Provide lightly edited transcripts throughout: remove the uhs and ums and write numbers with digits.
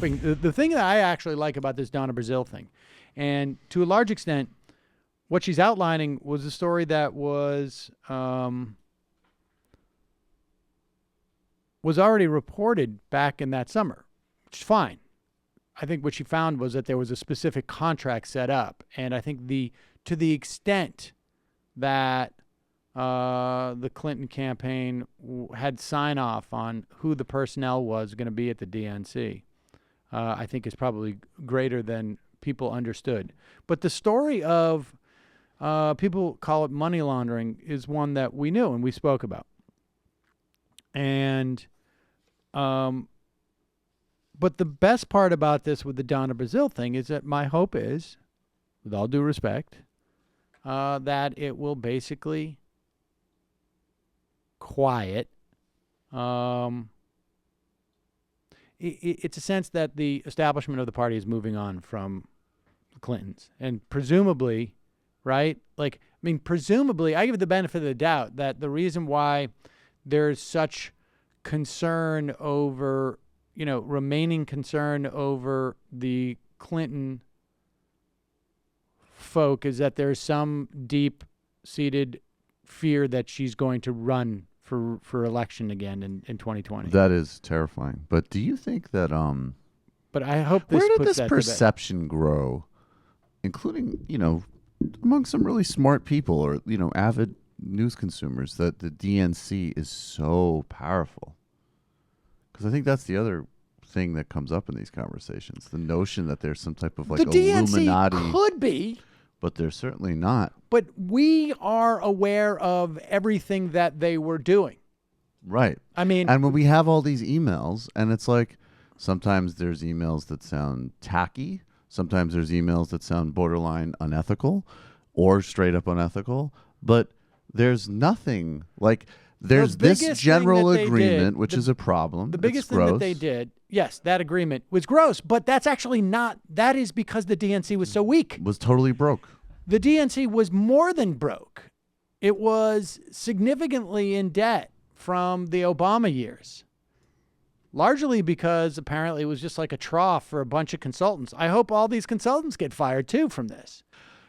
hoping the thing that I actually like about this Donna Brazile thing, and to a large extent, what she's outlining was a story that was already reported back in that summer, which is fine. I think what she found was that there was a specific contract set up, and I think to the extent that the Clinton campaign had sign off on who the personnel was going to be at the DNC, I think is probably greater than people understood. But the story of people call it money laundering is one that we knew and we spoke about. And but the best part about this with the Donna Brazile thing is that my hope is, with all due respect, that it will basically quiet. It's a sense that the establishment of the party is moving on from the Clintons. And presumably, right? Like, I mean, presumably, I give it the benefit of the doubt that the reason why there's such concern over, remaining concern over the Clinton folk is that there's some deep-seated fear that she's going to run for election again in 2020. That is terrifying. But do you think that But I hope this where did puts this that perception grow, including, among some really smart people or, avid news consumers, that the DNC is so powerful? Because I think that's the other thing that comes up in these conversations, the notion that there's some type of like the Illuminati. DNC could be. But they're certainly not. But we are aware of everything that they were doing. Right. I mean, and when we have all these emails, and it's like sometimes there's emails that sound tacky, sometimes there's emails that sound borderline unethical or straight up unethical, but there's nothing like there's this general agreement, which is a problem. The biggest thing that they did, yes, that agreement was gross, but that's actually not, that is because the DNC was so weak. Was totally broke. The DNC was more than broke. It was significantly in debt from the Obama years, largely because apparently it was just like a trough for a bunch of consultants. I hope all these consultants get fired too from this.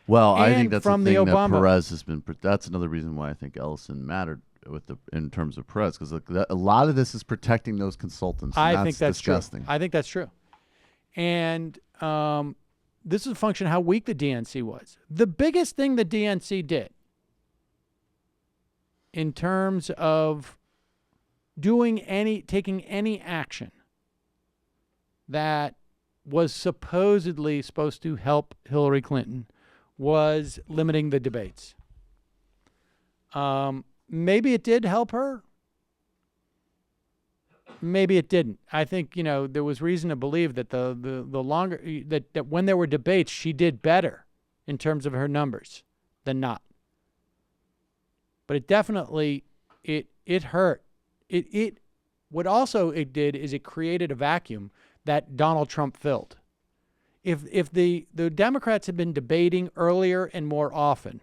Well, I think that's from the thing the that Obama. Perez has been. That's another reason why I think Ellison mattered in terms of Perez, because a lot of this is protecting those consultants. And I think that's disgusting. true. I think that's true. And this is a function of how weak the DNC was. The biggest thing the DNC did in terms of taking any action that was supposedly supposed to help Hillary Clinton was limiting the debates. Maybe it did help her. Maybe it didn't. I think, there was reason to believe that the longer that when there were debates, she did better in terms of her numbers than not. But it definitely it hurt. What also it did is it created a vacuum that Donald Trump filled. If the Democrats had been debating earlier and more often,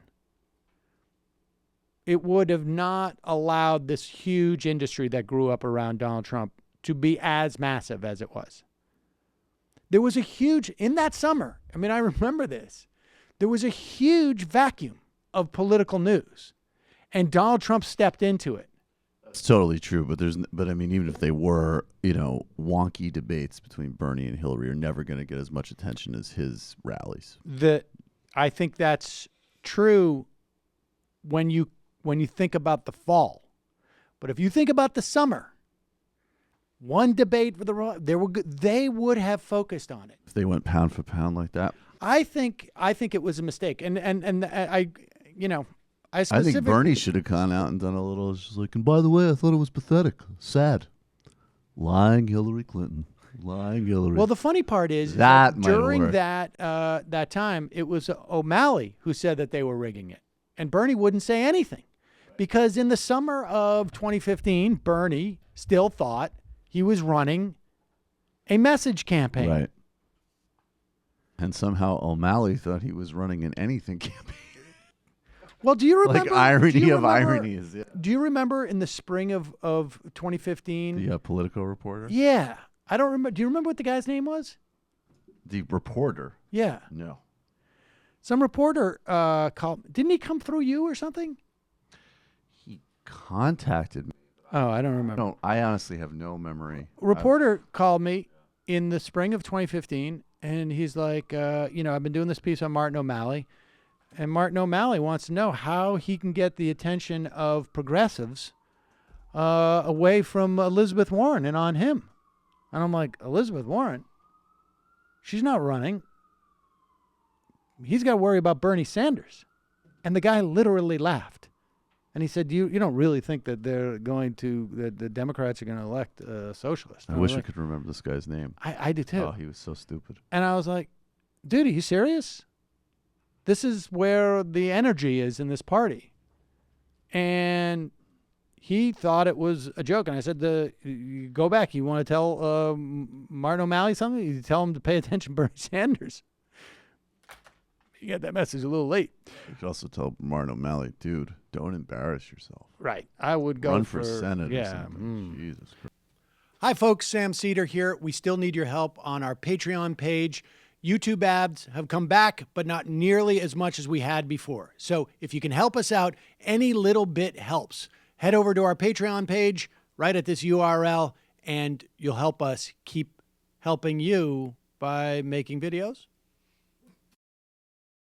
it would have not allowed this huge industry that grew up around Donald Trump to be as massive as it was. There was in that summer, I mean, I remember this, there was a huge vacuum of political news, and Donald Trump stepped into it. It's totally true, but I mean, even if they were, wonky debates between Bernie and Hillary are never going to get as much attention as his rallies. I think that's true when you think about the fall, but if you think about the summer, one debate for they would have focused on it. If they went pound for pound like that, I think it was a mistake, and I think Bernie should have gone out and done a little. Just like, and by the way, I thought it was pathetic, sad, lying Hillary Clinton, lying Hillary. Well, the funny part is that during that time, it was O'Malley who said that they were rigging it, and Bernie wouldn't say anything, because in the summer of 2015, Bernie still thought he was running a message campaign, right? And somehow O'Malley thought he was running an anything campaign. Well, do you remember? Like irony of ironies. Yeah. Do you remember in the spring of 2015? The Politico reporter? Yeah. I don't remember. Do you remember what the guy's name was? The reporter. Yeah. No. Some reporter called. Didn't he come through you or something? He contacted me. Oh, I don't remember. I honestly have no memory. A reporter called me in the spring of 2015, and he's like, I've been doing this piece on Martin O'Malley, and Martin O'Malley wants to know how he can get the attention of progressives away from Elizabeth Warren and on him. And I'm like, Elizabeth Warren? She's not running. He's got to worry about Bernie Sanders. And the guy literally laughed. And he said, you don't really think that the Democrats are going to elect a socialist? I wish I could remember this guy's name. I do too. Oh, he was so stupid. And I was like, dude, are you serious? This is where the energy is in this party. And he thought it was a joke. And I said, you go back. You want to tell Martin O'Malley something? You tell him to pay attention to Bernie Sanders. You got that message a little late. You could also tell Martin O'Malley, dude, don't embarrass yourself. Right. I would go Run for Senate or yeah. something. Jesus Christ. Hi, folks. Sam Seder here. We still need your help on our Patreon page. YouTube ads have come back, but not nearly as much as we had before. So if you can help us out, any little bit helps. Head over to our Patreon page right at this URL, and you'll help us keep helping you by making videos